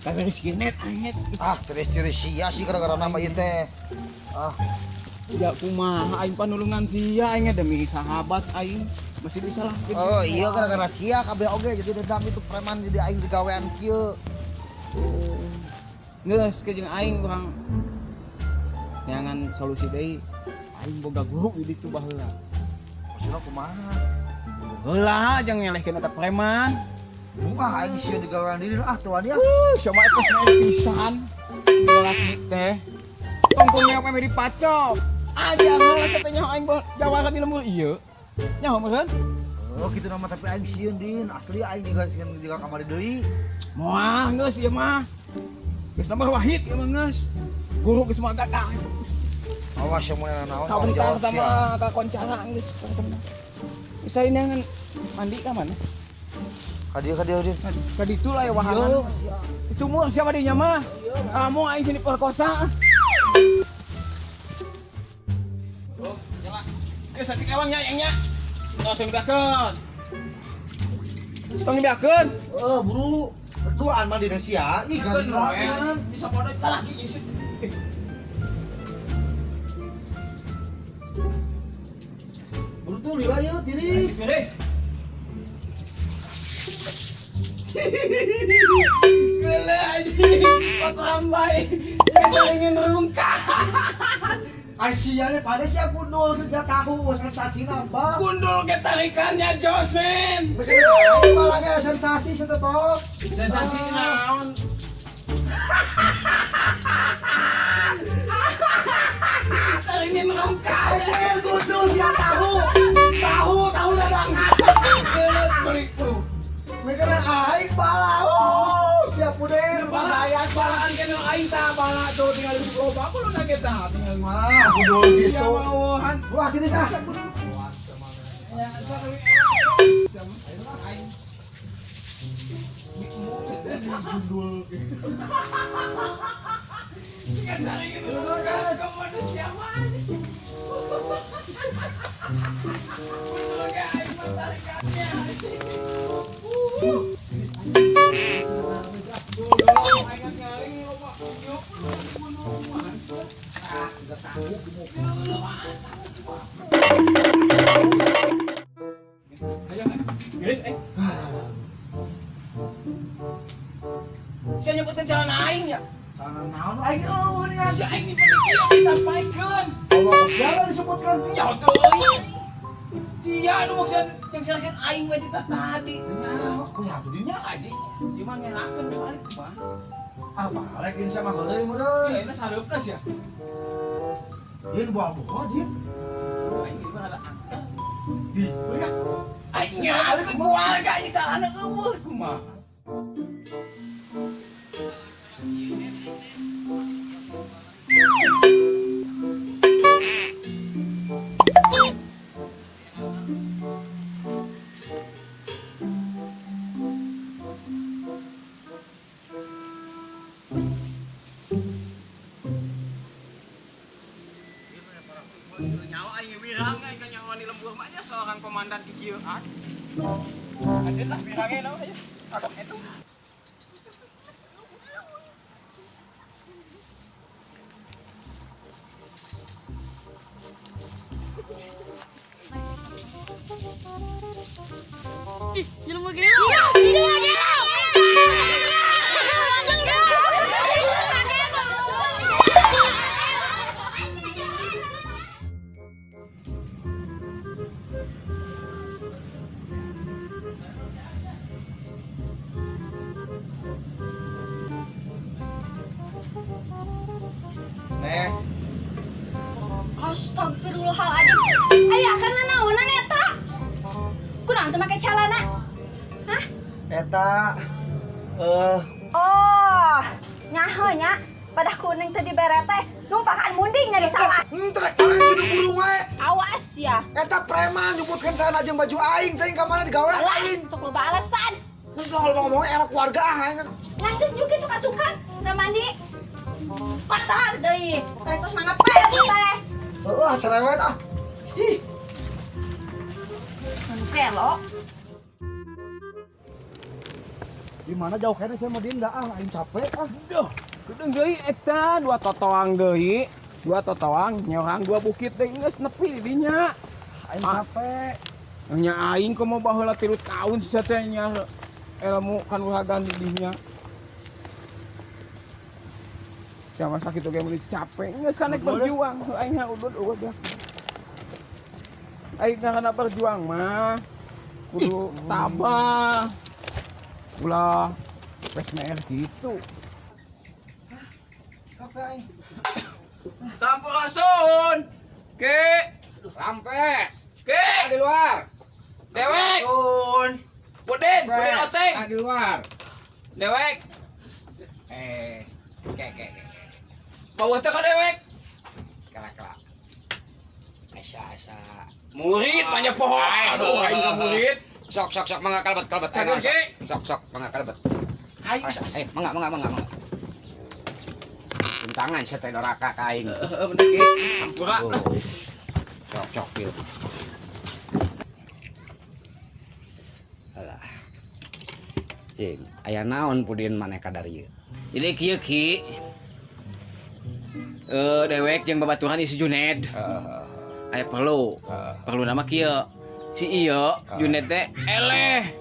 Kami skinet aing. Tiris-tiris sia sih gara-gara nama ieu teh. Ya kumaha aing panulungan sia aing demi sahabat aing masih disalahkeun. Oh iya gara-gara sia kabeh oge jadi dendam itu preman jadi aing digawean kieu. Geus ke jeung aing kurang nyangan solusi deui. Aing boga guru di ditu baheula. Maksudna kumaha? Heula jeung nyelehkeun eta preman. Muah aing sia digawean di dieu tuan ya. Sama eta main pisan. Lelaki teh. Tongkongnya apa di pacok. Aja heula satenya aing jawaran di lembur ieu. Nyaho meureun? Oh kitu nama tapi aing sieun din asli aing juga kamari deui. Moal geus ieu mah. Geus nomor wahid ieu mah geus. Guru geus mah gagal. Awas yang mau naon. Kabentar sama kakoncara geus. Bisa ini ngan mandi ka mana? Ka dieu din. Ka ditu lah ya wahana. Sumur siapa dinya mah? Kamu aing sini perkosa. Oh, nyala. Geus satik ewang nya nya. Langsung dibiakeun. Tong dibiakeun. Buru. Betulan mah dina sia. Ih gantian. Bisa podot lalaki ieu. Buru tuh lila yeuh tiris. Gila anjing, patrambai. Kita ingin rungkat. Asianya pada sih aku nol sejak tahu sensasi nambah. Gundul ke tarikannya Josmin. Betul, malah kayak sensasi setetok. Sensasi naon? Ingin rungkat. Gundul sih tahu dadang. Gelet belikku. Mereka aing bala. Siap udah bahaya Balaan kena aing tah bala tuh tinggal di loba kudu nage tah tinggal mah. Gundul gitu. Ya mauhan. Wah, tiris ah. Ya sorry. Aing. Gundul. Kan cari gitu kan komodo siapa nih. Gundul ke aing mentarikannya. Guys, saya nyebutin jalan aing ya. Sana naon aing nih Si aing ini penting disampaikan. Allah segala disebutkan. Ya teuing. Dia nu maksud yang sareng aing we tadi. Nah, kok ya dinya Aji, ieu mah ngelakeun balik mah. apa lagi insya Allah deui meureun. Ya ini sareupna sia. Ieu buah-buah dia. Aing ieu ada angka. Ih, mereka Aing nya ada keluarga ieu carana eueuh kumaha. Nyawa aing wirang aing ka nyawa di lembur mah dia seorang komandan di kieu kan. Adelah wirangnya naon aya. Kadang itu. Ih, jelema gelo. Iya, gelo. Neh, Astagfirullahaladzim. Aya kana naonan eta? Kunaon teu make calana? Hah? eta Oh, nyaho nya. Padah kuning teu dibere teh. Numpakan munding nya di sawah. entek orang jadi burung wae. Awas ya. Eta preman nyebutkan sana jeung baju aing teh ka mana digawe Alah, aing. sok loba alasan. Terus ngomong-ngomong era keluarga aing. Ngantos juga tukang-tukang. Da mandi. Kotor deui. Rek tos nangape atuh teh? Heeh, cerewet ah. Ih, Kelo. Di mana jauh kene saya mau dinda aing capek Duh, gedeng deui eta dua totoang deui. Dua totoang nyorang dua bukit teh geus nepi di dinya. Aing capek. Nya aing komo baheula 3 tahun satenya ilmu kanuragan di dinya. Siapa sakit oge meuli capek geus kana berjuang aing udud udah. Aing kana berjuang mah kudu tabah. Ulah PSMR gitu. Capek aing. Sampurasun. Ke Rampes. ke Di luar. Dewek. Pudin oteng. Di luar. Dewek. Ke. Bawa teh ka dewek. Kelak. Asa. Murid banyak pohon. Aduh, aing ka murid. Sok mangga kalbet. Cager, Ki. Sok mangga kalbet. Aing Mangga. Tuntangan saya teh doraka ka aing. bener Ki. Sampura. Sok kieu. Alah. Cing, aya naon Pudin maneh ka dari ieu? Jadi kieu Ki. Dewek jeung babaturan si Juned. Aya perlu nama kieu. Si ieu Juned teh eleh.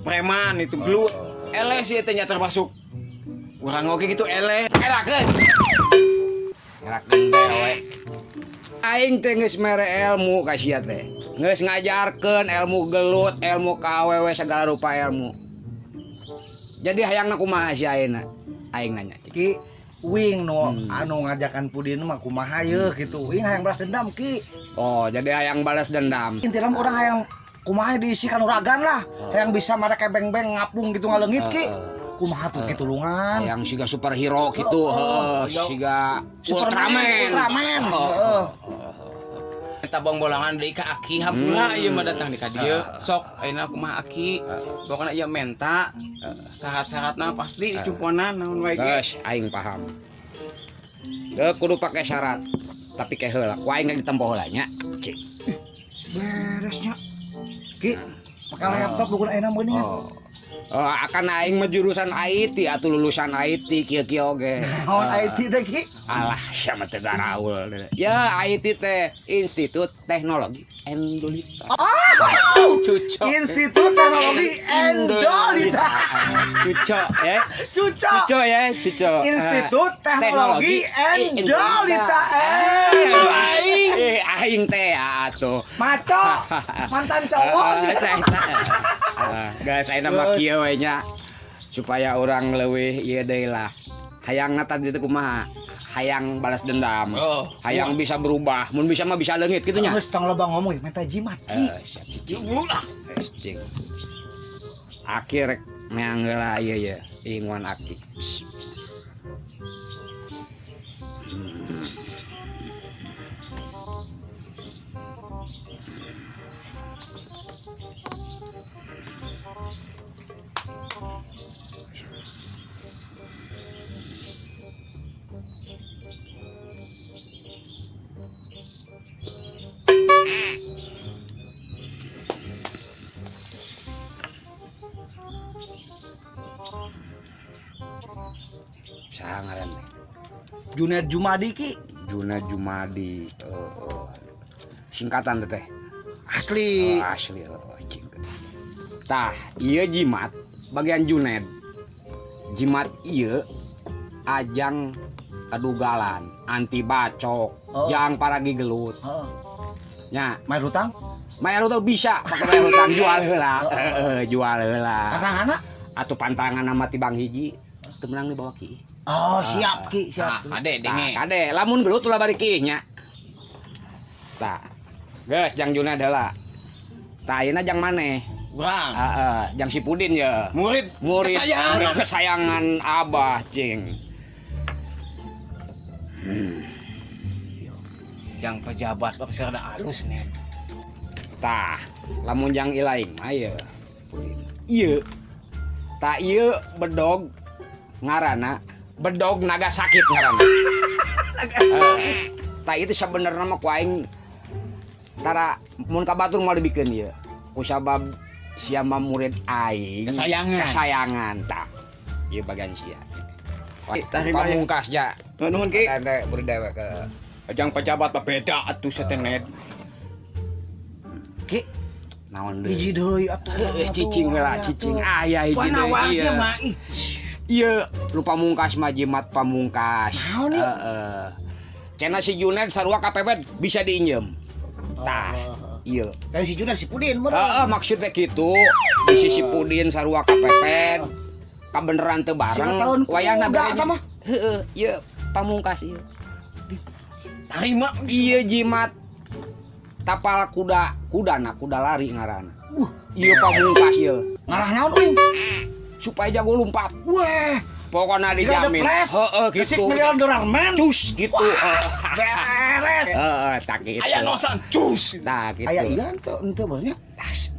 Preman itu gelut. Eleh si teh nya termasuk. Urang oge gitu eleh. Erakeun. Ngerakeun dewe. Aing teh geus mere ilmu ka sia teh. Geus ngajarkeun ilmu gelut, ilmu kawewe segala rupa ilmu. Jadi hayangna kumaha si ayeuna? Aing nanya. Ki wing anu ngajakan Pudin mah kumaha ye gitu. Wing hayang balas dendam Ki. Oh, jadi hayang balas dendam. Intinya orang hayang kumaha diisi kanuragan lah. Hayang bisa mereka beng-beng ngapung gitu ngaleungit Ki. Kumaha tuh kitulungan. Hayang siga superhero gitu, siga Ultraman. Eta bongbolangan deui ka Aki hampura ieu mah datang di ka dieu. Sok ayeuna kumaha Aki. Pokona ieu menta syarat-syaratna pasti cumponan naon wae ge. Geus aing paham. Teu kudu pake syarat. Tapi ke heula, ku aing ditempo heula nya. Cik. Beresnya. Ki, pakai laptop bukan ayeuna meuni ya. Oh, akan aing mah jurusan IT atuh lulusan IT kieu-kieu oge. Naon IT teh Ki? Alah, sia mah teh garaul. Ya, IT teh Institut Teknologi Endolita. Cucok. Institut Teknologi Endolita. Cuco ya. Institut Teknologi Endolita. Aing teh atuh. Maco, mantan cowok sih. Guys, ayeuna mah kieu we nya. Supaya orang leuwih ieu deui lah. Hayangna tadi teh kumaha? Hayang balas dendam. Hayang bisa berubah. Mun bisa mah bisa leungit kitu nya. Geus tong loba ngomong minta jimat Ki. Siap cicing. Cicing. Akhir meang heula ieu ye, inguan Aki. Saha ngaran teh? Juned Jumadi Ki. Juned Jumadi. Singkatan teh. Asli. Asli. Tah, ieu jimat bagian Juned. Jimat ieu ajang kadugalan, anti bacok, jang paragi gelut. Heeh. Nya, Main hutang? bayar utang bisa, pakai bayar utang jual heula. Jual heula. Pantangana? Atuh pantangan nama tibang hiji, teu menang dibawa ki. Oh, siap Ki, siap. Ade denge. Kade, lamun gelut ulah bari ki nya. Tah. Geus jang Juned heula. Tah ayeuna jang maneh? Urang. Jang si Pudin ya. Murid Kesayangan Abah, cing. Yang pejabat bapak serada halus nih. Tah, lamun jang ilaing mah ye. Ieu. Tah ieu bedog ngaranna bedog naga sakit ngaranna. Naga sakit. Tah itu sebenarnya mah ku aing tara mun ka batur mau dibikeun ieu. Ku sabab siapa murid aing kesayangan tak ieu bagian sia Tarima ya. pamungkas ja Nuhun Ki. tante murid dewe ke Ajang pejabat mah beda atuh setenet. Ki naon deui hiji deui atuh. cicing heula cicing aya hiji deui Panawas ya mah. iya lu pamungkas mah jimat pamungkas Naon ieu? heeh cenah si Juned sarua kapepet bisa diinjem tah iya Dari si Juned si Pudin bener. maksudnya gitu di sisi Pudin sarua kapepet kabeneran teu Siapa tahun bareng wayahna kuda eta mah? heeh ieu pamungkas ieu Tarima ieu jimat tapal kuda lari ngaranna ieu pamungkas ieu Ngarah naon uing? supaya jago lompat Weh, pokoknya tidak ada dijamin flash. gitu Miliar dolar men. cus gitu Beres. tak gitu aya nosan cus. nah gitu Aya iya ente benernya.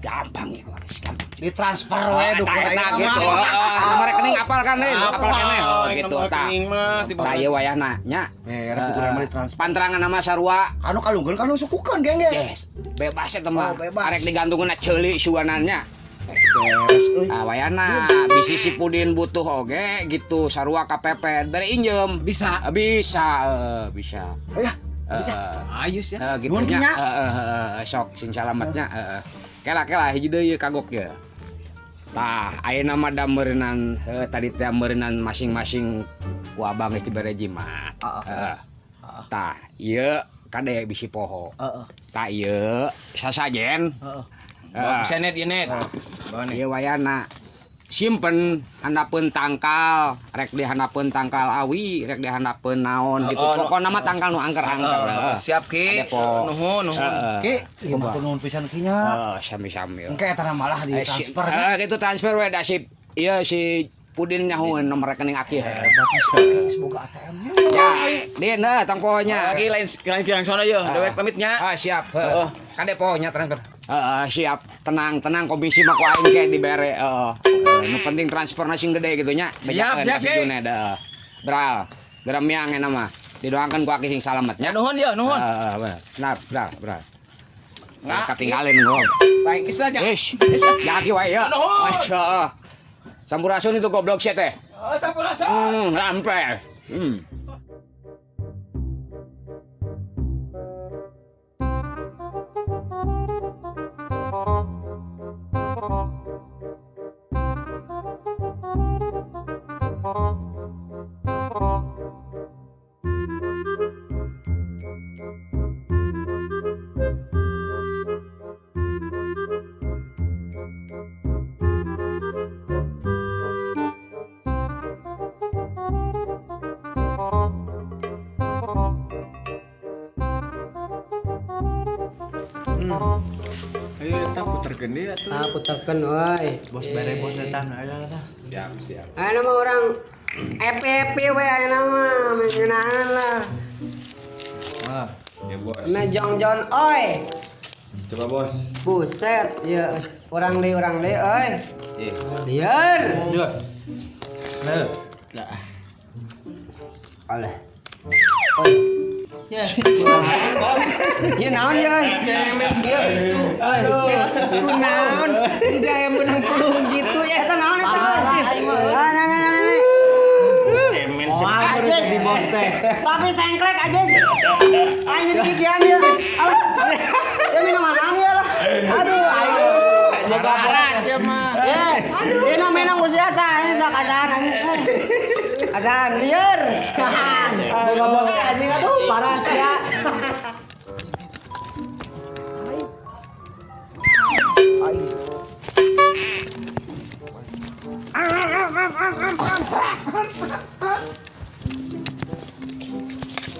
gampang itu gampang Ditransfer we dukun tak aing gitu mah. nomor rekening apal kan apal keneh gitu tah Rekening mah tiba. tah ieu wayahna nya Beres dukun mah ditransfer. panterangan nama sarua Anu kalungkeun kanu sukukeun geng ge. yes bebas eta mah Oh, bebas. arek digantungna ceuli suanannya Beres euy. wayahna bisi si Pudin butuh oge gitu sarua kapepet bere injem Bisa. bisa Ya, Ayus ya. gitu Nuhun, nya Kinya. sok sing salametnya kela hiji deui kagok ya tah ayeuna mah da meureunan tadi teh meureunan masing-masing ku abang geus dibere jimat tah ieu kade bisi poho Heeh. tah ieu sasajen Heeh. Bisa net ya net. Bawa net. ieu wayana simpen handapeun tangkal rek dihandapeun tangkal awi rek dihandapeun naon gitu Oh, pokona mah tangkal nu angker-angker Siap Ki. Ade, Po. Nuhun. Ki, ieu mah nuhun pisan kinya. sami-sami Engke eta malah di transfer. gitu transfer we da si ieu si Pudin nyahoeun nomor rekening aki Semoga ATM-nya. ya din tang pohonya Ki lain sono ya. Dewek pamitnya. siap kade pohonya transfer siap tenang komisi mah ku aing ke dibere nu penting transfer sing gede gitu nya Siap, Bejakeun ka si Ki. Juned bral geram yang enak mah didoakeun ku aki sing salamet Ya nya nuhun ya nuhun. nah bral Nggak, katinggalin gua Baik istilahnya. ish jangan ki wae ya Nuhun. Sampurasun itu goblok sih teh. Sampurasun. Rampe. Ayo kita puterkeun deui atuh. puterkeun euy. Bos bare bos etan aya lah. Aya nama orang FFP we aya nama mengeunaan lah. Ya bos. Mejongjon oi. Coba bos. Buset, ya orang deui euy. Ih. Liar. Nah. Oleh. Oi. Ya. Ya naon ya? Cemet ya itu. Ku naon? Tidak yang benang pelung gitu ya eta naon eta? Nah. Cemen Aja di bos teh. Tapi sengklek aja. Ayo dikikian dia. Alah. Ya minuman ani lah. Aduh, ayo. jaga keras ya mah. Aduh. Ini minum usia ta, ini sok asan ani. Asan liar. Aduh, bos anjing atuh parah sia.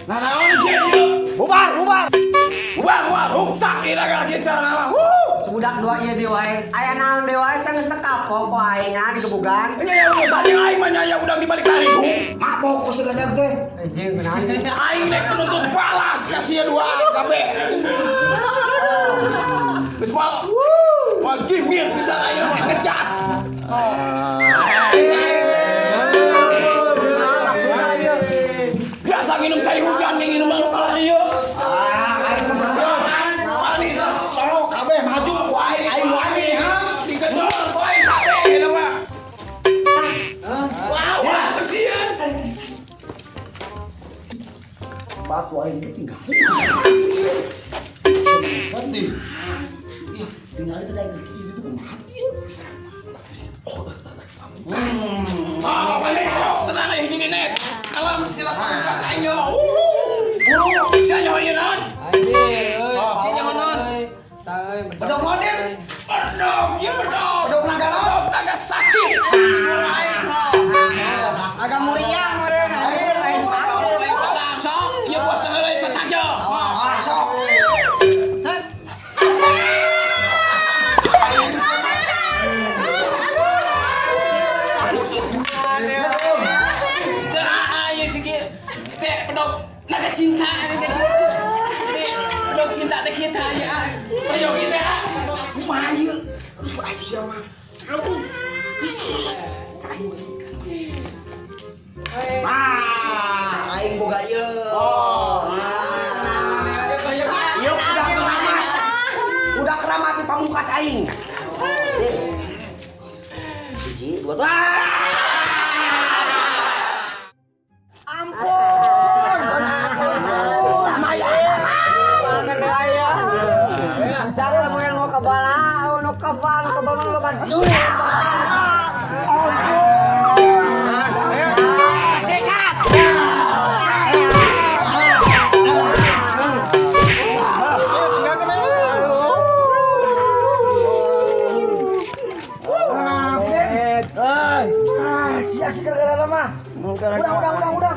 Nah, naon sih? Bubar. Wah, rungsak iraga kieu cara. Sebudak dua ieu di wae. Aya naon deui wae sing geus teu kapok ku aingna di gebugan. Nya ya urusan yang aing mah nya udang di balik tarigu. Mabok ku si gajah teh. Anjing benar. Aing nek menuntut balas ka sia dua kabeh. Geus wal. Wal gimir bisa aing mah kecat. Biasa nginum cai hujan nginum anu kalah ieu. Manis. Sok kabeh maju ku aing wani ha. batu aing tinggal. Sedih. Ih, tinggal itu dari kiri itu kumaha ieu. Tenang aja gini net. Alam silakan ayo. Bisa nyobain non. Anjir, Ini non. Bedog modir. Bedog, ya bedog. Bedog naga naon? Naga sakit. agak muriang meureun anjir lain sakit. Sok, ya bos teh lain saja. Sok. Set. Ayo tiga. Teh bedog naga cinta. Bedog cinta teh kita ya. Ayo kita. Kumaha ieu? Aing sia mah. Aing boga ieu. Ieu udah keramat di pamungkas aing. Hiji, dua, Saya mau yang mau kebal, mau kebal lepas dulu. sia-sia gara-gara mah. Udah.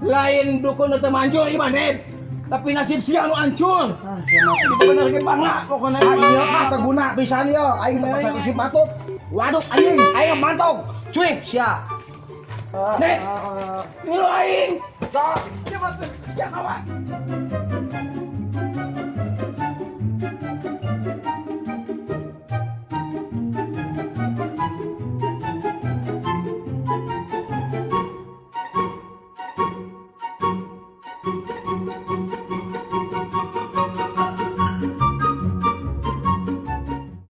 Lain dukun teu manjur ieu mah net. Tapi nasib sia nu hancur. Bener ge bangga pokona. Iya mah teguna pisan ieu. Aing teh pasang isi patut. Waduh anjing, aing mantong. Cuy, sia. Net. Ini aing. Cok, cepat. Ya kawan.